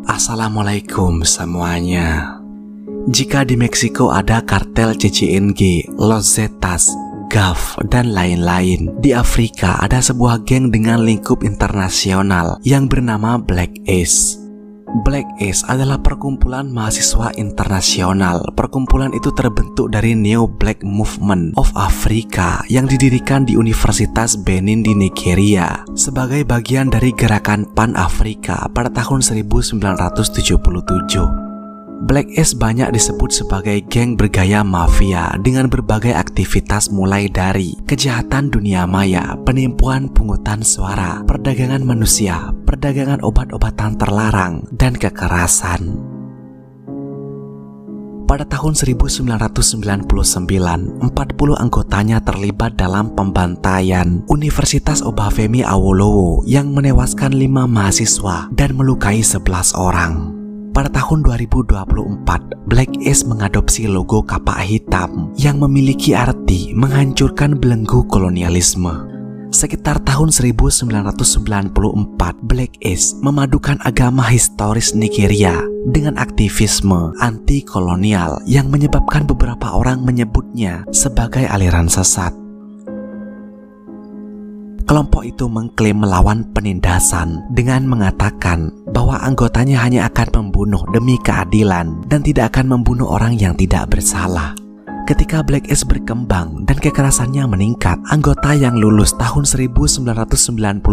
Assalamualaikum semuanya. Jika di Meksiko ada kartel CCNG, Los Zetas, GAF, dan lain-lain, di Afrika ada sebuah geng dengan lingkup internasional yang bernama Black Ace. Black Ace adalah perkumpulan mahasiswa internasional. Perkumpulan itu terbentuk dari Neo Black Movement of Africa yang didirikan di Universitas Benin di Nigeria sebagai bagian dari gerakan Pan-Afrika pada tahun 1977. Black Ace banyak disebut sebagai geng bergaya mafia dengan berbagai aktivitas mulai dari kejahatan dunia maya, penipuan pungutan suara, perdagangan manusia, perdagangan obat-obatan terlarang, dan kekerasan. Pada tahun 1999, 40 anggotanya terlibat dalam pembantaian Universitas Obafemi Awolowo yang menewaskan 5 mahasiswa dan melukai 11 orang. Pada tahun 2024, Black Ace mengadopsi logo kapak hitam yang memiliki arti menghancurkan belenggu kolonialisme. Sekitar tahun 1994, Black Ace memadukan agama historis Nigeria dengan aktivisme anti-kolonial yang menyebabkan beberapa orang menyebutnya sebagai aliran sesat. Kelompok itu mengklaim melawan penindasan dengan mengatakan bahwa anggotanya hanya akan membunuh demi keadilan dan tidak akan membunuh orang yang tidak bersalah. Ketika Black Ace berkembang dan kekerasannya meningkat, anggota yang lulus tahun 1994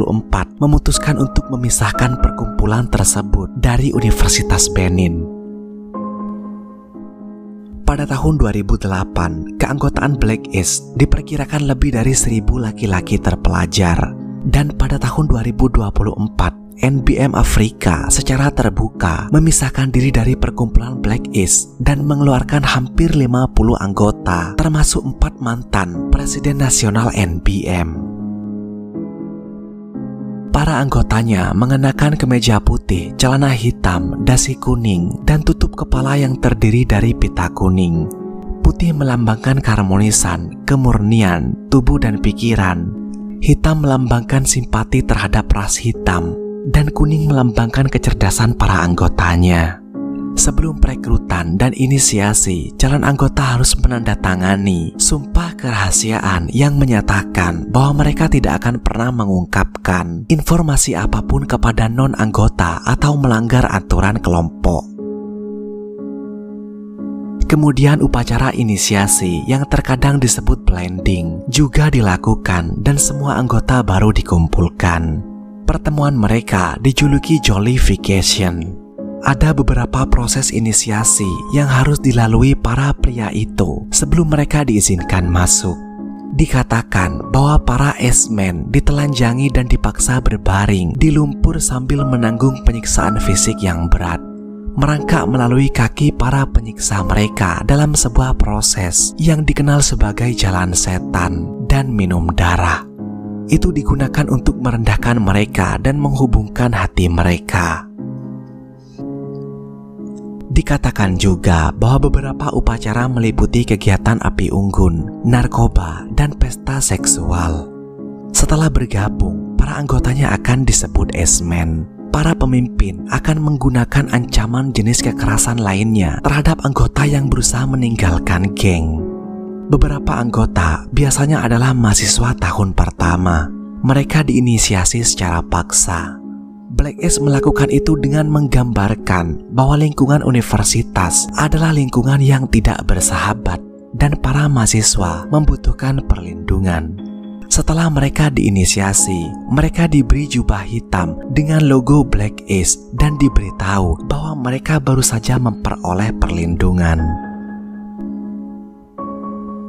memutuskan untuk memisahkan perkumpulan tersebut dari Universitas Benin. Pada tahun 2008, keanggotaan Black Ace diperkirakan lebih dari 1.000 laki-laki terpelajar. Dan pada tahun 2024, NBM Afrika secara terbuka memisahkan diri dari perkumpulan Black Ace dan mengeluarkan hampir 50 anggota, termasuk 4 mantan Presiden Nasional NBM. Para anggotanya mengenakan kemeja putih, celana hitam, dasi kuning, dan tutup kepala yang terdiri dari pita kuning. Putih melambangkan keharmonisan, kemurnian, tubuh dan pikiran. Hitam melambangkan simpati terhadap ras hitam, dan kuning melambangkan kecerdasan para anggotanya. Sebelum perekrutan dan inisiasi, calon anggota harus menandatangani sumpah kerahasiaan yang menyatakan bahwa mereka tidak akan pernah mengungkapkan informasi apapun kepada non-anggota atau melanggar aturan kelompok. Kemudian upacara inisiasi yang terkadang disebut blending juga dilakukan dan semua anggota baru dikumpulkan. Pertemuan mereka dijuluki Jollification. Ada beberapa proses inisiasi yang harus dilalui para pria itu sebelum mereka diizinkan masuk. Dikatakan bahwa para Ace-men ditelanjangi dan dipaksa berbaring di lumpur sambil menanggung penyiksaan fisik yang berat. Merangkak melalui kaki para penyiksa mereka dalam sebuah proses yang dikenal sebagai jalan setan dan minum darah. Itu digunakan untuk merendahkan mereka dan menghubungkan hati mereka. Dikatakan juga bahwa beberapa upacara meliputi kegiatan api unggun, narkoba, dan pesta seksual. Setelah bergabung, para anggotanya akan disebut Ace-men. Para pemimpin akan menggunakan ancaman jenis kekerasan lainnya terhadap anggota yang berusaha meninggalkan geng. Beberapa anggota biasanya adalah mahasiswa tahun pertama. Mereka diinisiasi secara paksa. Black Ace melakukan itu dengan menggambarkan bahwa lingkungan universitas adalah lingkungan yang tidak bersahabat dan para mahasiswa membutuhkan perlindungan. Setelah mereka diinisiasi, mereka diberi jubah hitam dengan logo Black Ace dan diberitahu bahwa mereka baru saja memperoleh perlindungan.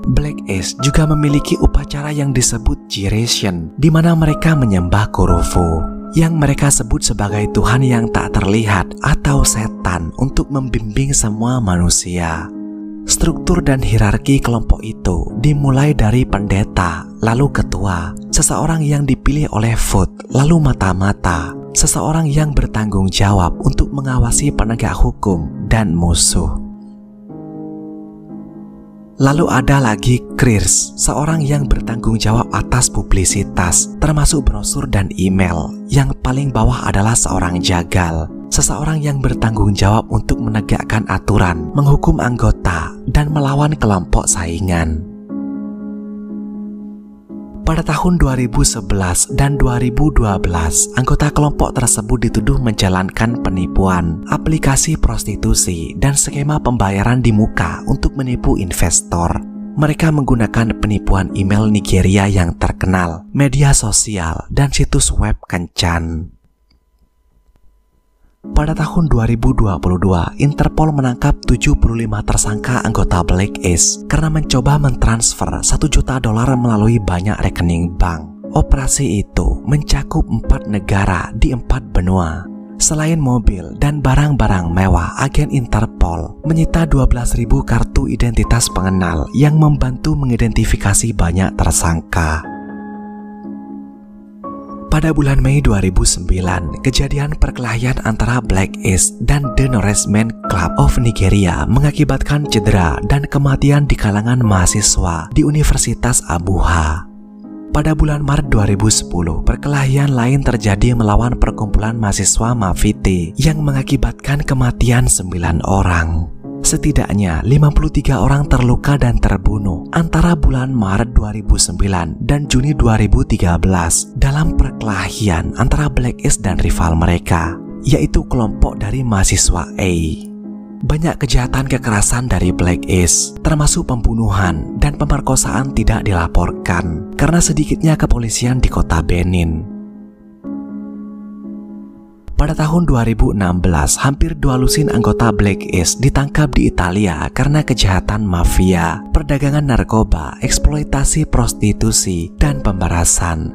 Black Ace juga memiliki upacara yang disebut Jiration, di mana mereka menyembah Kurufu, yang mereka sebut sebagai Tuhan yang tak terlihat atau setan untuk membimbing semua manusia. Struktur dan hierarki kelompok itu dimulai dari pendeta, lalu ketua, seseorang yang dipilih oleh vote, lalu mata-mata, seseorang yang bertanggung jawab untuk mengawasi penegak hukum, dan musuh. Lalu ada lagi Krirs, seorang yang bertanggung jawab atas publisitas, termasuk brosur dan email. Yang paling bawah adalah seorang jagal, seseorang yang bertanggung jawab untuk menegakkan aturan, menghukum anggota, dan melawan kelompok saingan. Pada tahun 2011 dan 2012, anggota kelompok tersebut dituduh menjalankan penipuan, aplikasi prostitusi, dan skema pembayaran di muka untuk menipu investor. Mereka menggunakan penipuan email Nigeria yang terkenal, media sosial, dan situs web kencan. Pada tahun 2022, Interpol menangkap 75 tersangka anggota Black Ace karena mencoba mentransfer $1 juta melalui banyak rekening bank. Operasi itu mencakup 4 negara di 4 benua. Selain mobil dan barang-barang mewah, agen Interpol menyita 12.000 kartu identitas pengenal yang membantu mengidentifikasi banyak tersangka. Pada bulan Mei 2009, kejadian perkelahian antara Black Ace dan The Norsemen Club of Nigeria mengakibatkan cedera dan kematian di kalangan mahasiswa di Universitas Abuja. Pada bulan Maret 2010, perkelahian lain terjadi melawan perkumpulan mahasiswa Maviti yang mengakibatkan kematian 9 orang. Setidaknya 53 orang terluka dan terbunuh antara bulan Maret 2009 dan Juni 2013 dalam perkelahian antara Black Ace dan rival mereka, yaitu kelompok dari mahasiswa A. Banyak kejahatan kekerasan dari Black Ace, termasuk pembunuhan dan pemerkosaan, tidak dilaporkan karena sedikitnya kepolisian di kota Benin. Pada tahun 2016, hampir 2 lusin anggota Black Ace ditangkap di Italia karena kejahatan mafia, perdagangan narkoba, eksploitasi prostitusi, dan pembarasan.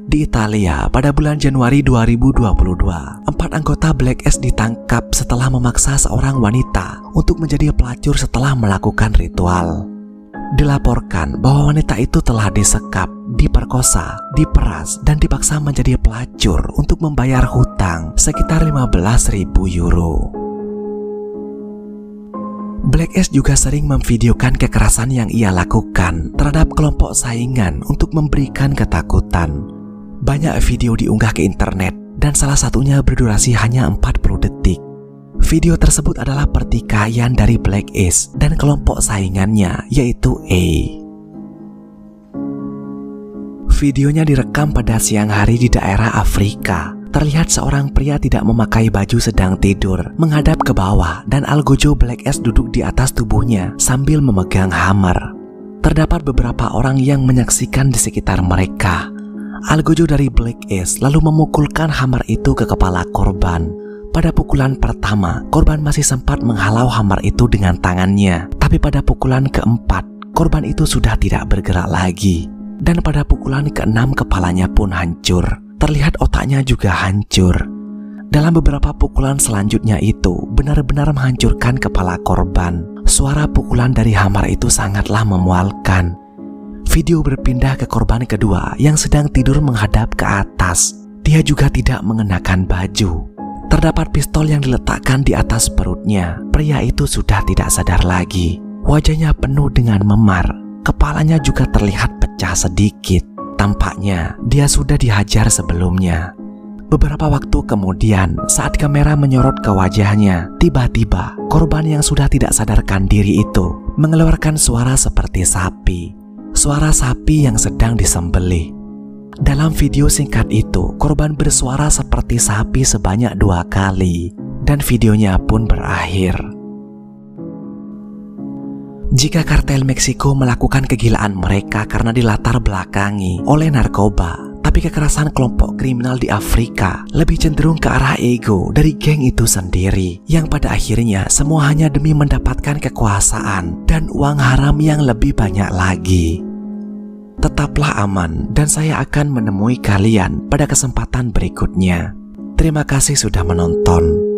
Di Italia, pada bulan Januari 2022, 4 anggota Black Ace ditangkap setelah memaksa seorang wanita untuk menjadi pelacur setelah melakukan ritual. Dilaporkan bahwa wanita itu telah disekap, diperkosa, diperas, dan dipaksa menjadi pelacur untuk membayar hutang sekitar 15.000 euro. Black Ace juga sering memvideokan kekerasan yang ia lakukan terhadap kelompok saingan untuk memberikan ketakutan. Banyak video diunggah ke internet dan salah satunya berdurasi hanya 40 detik. Video tersebut adalah pertikaian dari Black Ace dan kelompok saingannya, yaitu A. Videonya direkam pada siang hari di daerah Afrika. Terlihat seorang pria tidak memakai baju sedang tidur, menghadap ke bawah, dan algojo Black Ace duduk di atas tubuhnya sambil memegang hammer. Terdapat beberapa orang yang menyaksikan di sekitar mereka. Algojo dari Black Ace lalu memukulkan hammer itu ke kepala korban. Pada pukulan pertama, korban masih sempat menghalau hammer itu dengan tangannya. Tapi pada pukulan keempat, korban itu sudah tidak bergerak lagi. Dan pada pukulan keenam, kepalanya pun hancur. Terlihat otaknya juga hancur. Dalam beberapa pukulan selanjutnya itu, benar-benar menghancurkan kepala korban. Suara pukulan dari hammer itu sangatlah memualkan. Video berpindah ke korban kedua yang sedang tidur menghadap ke atas. Dia juga tidak mengenakan baju. Terdapat pistol yang diletakkan di atas perutnya. Pria itu sudah tidak sadar lagi. Wajahnya penuh dengan memar. Kepalanya juga terlihat pecah sedikit. Tampaknya dia sudah dihajar sebelumnya. Beberapa waktu kemudian, saat kamera menyorot ke wajahnya, tiba-tiba korban yang sudah tidak sadarkan diri itu mengeluarkan suara seperti sapi. Suara sapi yang sedang disembelih. Dalam video singkat itu, korban bersuara seperti sapi sebanyak 2 kali, dan videonya pun berakhir. Jika kartel Meksiko melakukan kegilaan mereka karena dilatar belakangi oleh narkoba, tapi kekerasan kelompok kriminal di Afrika lebih cenderung ke arah ego dari geng itu sendiri, yang pada akhirnya semua hanya demi mendapatkan kekuasaan dan uang haram yang lebih banyak lagi. Tetaplah aman dan saya akan menemui kalian pada kesempatan berikutnya. Terima kasih sudah menonton.